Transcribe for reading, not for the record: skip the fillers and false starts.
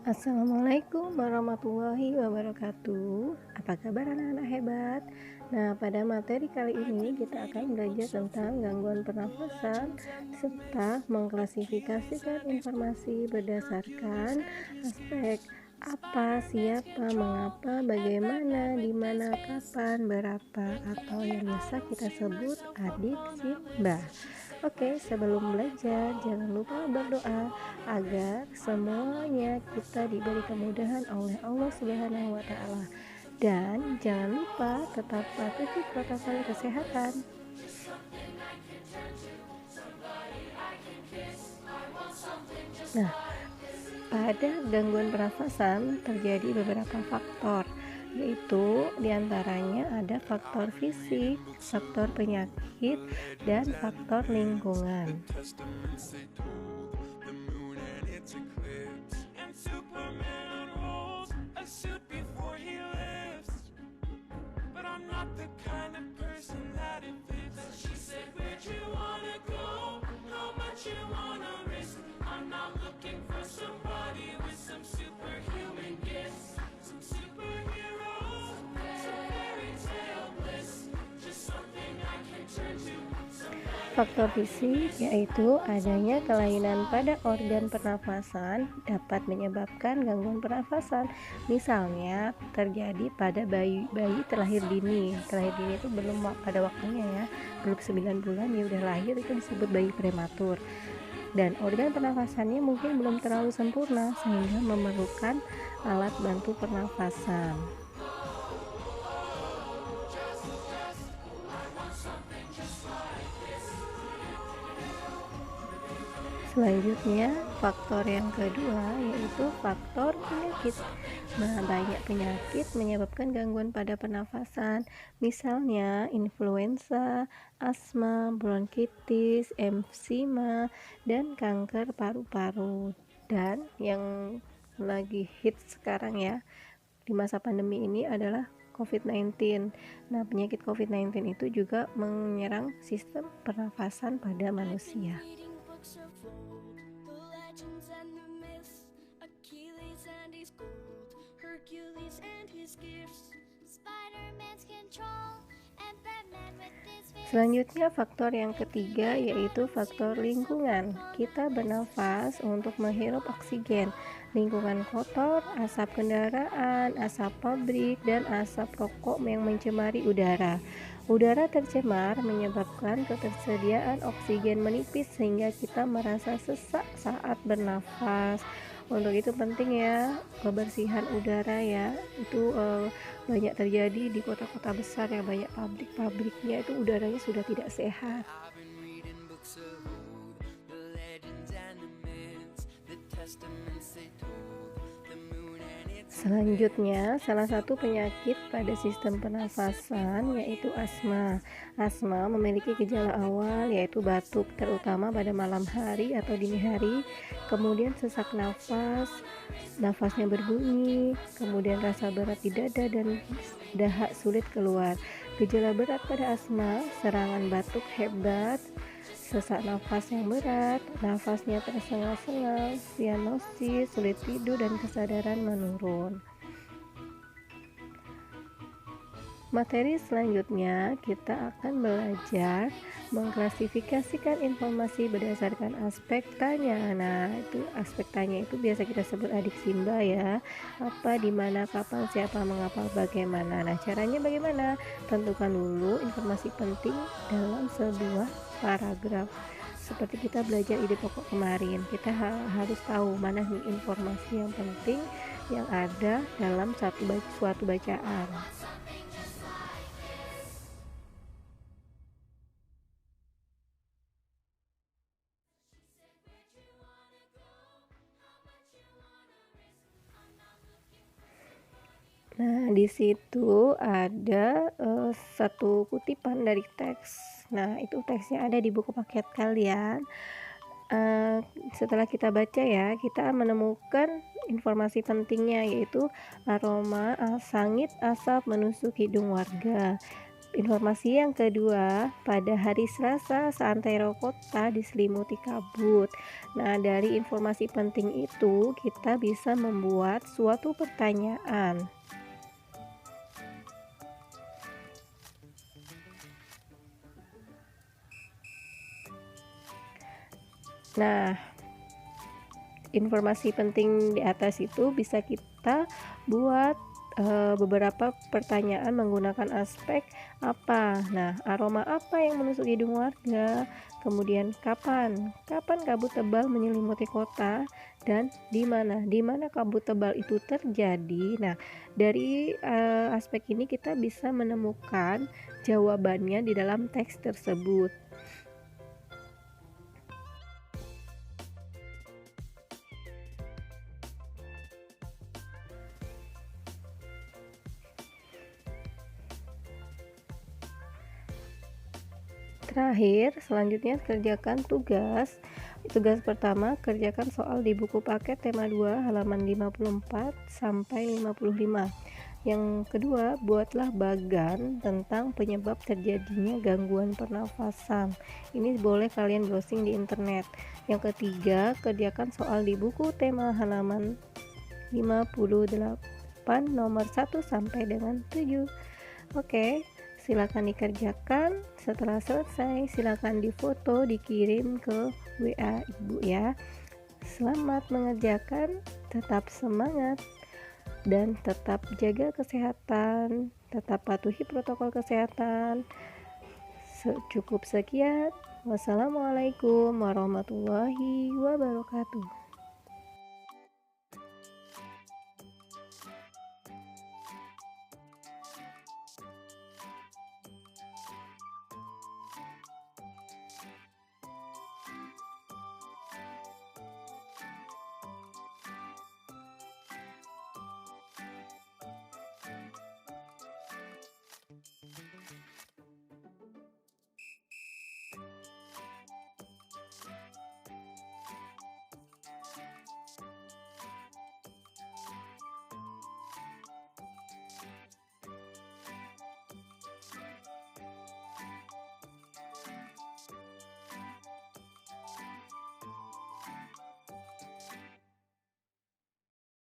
Assalamualaikum warahmatullahi wabarakatuh. Apa kabar anak-anak hebat? Nah, pada materi kali ini kita akan belajar tentang gangguan pernafasan serta mengklasifikasikan informasi berdasarkan aspek apa, siapa, mengapa, bagaimana, di mana, kapan, berapa, atau yang biasa kita sebut adik Simba. Oke, sebelum belajar, jangan lupa berdoa agar semuanya kita diberi kemudahan oleh Allah Subhanahu wa Ta'ala. Dan jangan lupa tetap patuhi protokol kesehatan. Nah, pada gangguan pernafasan terjadi beberapa faktor, yaitu diantaranya ada faktor fisik, faktor penyakit, dan faktor lingkungan. Faktor fisik yaitu adanya kelainan pada organ pernafasan dapat menyebabkan gangguan pernafasan. Misalnya terjadi pada bayi terlahir dini. Terlahir dini itu belum pada waktunya ya, belum 9 bulan ya udah lahir, itu disebut bayi prematur. Dan organ pernafasannya mungkin belum terlalu sempurna sehingga memerlukan alat bantu pernafasan. Selanjutnya, faktor yang kedua yaitu faktor penyakit. Nah, banyak penyakit menyebabkan gangguan pada pernafasan, misalnya influenza, asma, bronkitis, emfisema, dan kanker paru-paru. Dan yang lagi hits sekarang ya, di masa pandemi ini adalah COVID-19. Nah, penyakit COVID-19 itu juga menyerang sistem pernafasan pada manusia. Selanjutnya, faktor yang ketiga yaitu faktor lingkungan. Kita bernafas untuk menghirup oksigen. Lingkungan kotor, asap kendaraan, asap pabrik, dan asap rokok yang mencemari udara. Udara tercemar menyebabkan ketersediaan oksigen menipis sehingga kita merasa sesak saat bernafas. Untuk itu penting ya kebersihan udara ya. Itu banyak terjadi di kota-kota besar yang banyak pabrik-pabriknya, itu udaranya sudah tidak sehat. Selanjutnya, salah satu penyakit pada sistem pernafasan yaitu asma. Asma memiliki gejala awal yaitu batuk, terutama pada malam hari atau dini hari, kemudian sesak nafas, nafasnya berbunyi, kemudian rasa berat di dada dan dahak sulit keluar. Gejala berat pada asma, serangan batuk hebat, sesak nafas yang berat, nafasnya tersengal-sengal, sianosis, sulit tidur, dan kesadaran menurun. Materi selanjutnya kita akan belajar mengklasifikasikan informasi berdasarkan aspek tanya. Nah, itu aspek tanya itu biasa kita sebut adik Simba ya. Apa, di mana, kapan, siapa, mengapa, bagaimana. Nah, caranya bagaimana? Tentukan dulu informasi penting dalam sebuah paragraf. Seperti kita belajar ide pokok kemarin, kita harus tahu mana nih informasi yang penting yang ada dalam suatu bacaan. Nah, di situ ada satu kutipan dari teks. Nah, itu teksnya ada di buku paket kalian. Setelah kita baca ya, kita menemukan informasi pentingnya yaitu aroma sangit asap menusuk hidung warga. Informasi yang kedua, pada hari Selasa seantero kota diselimuti kabut. Nah, dari informasi penting itu kita bisa membuat suatu pertanyaan. Nah, informasi penting di atas itu bisa kita buat beberapa pertanyaan menggunakan aspek apa. Nah, aroma apa yang menusuk hidung warga? Kemudian kapan? Kapan kabut tebal menyelimuti kota dan di mana? Di mana kabut tebal itu terjadi? Nah, dari aspek ini kita bisa menemukan jawabannya di dalam teks tersebut. Terakhir, selanjutnya kerjakan tugas. Tugas pertama, kerjakan soal di buku paket tema 2 halaman 54 sampai 55. Yang kedua, buatlah bagan tentang penyebab terjadinya gangguan pernafasan. Ini boleh kalian browsing di internet. Yang ketiga, kerjakan soal di buku tema halaman 58 nomor 1 sampai dengan 7. Oke, silakan dikerjakan. Setelah selesai, silakan difoto, dikirim ke WA Ibu ya. Selamat mengerjakan, tetap semangat dan tetap jaga kesehatan, tetap patuhi protokol kesehatan. Cukup sekian. Wassalamualaikum warahmatullahi wabarakatuh.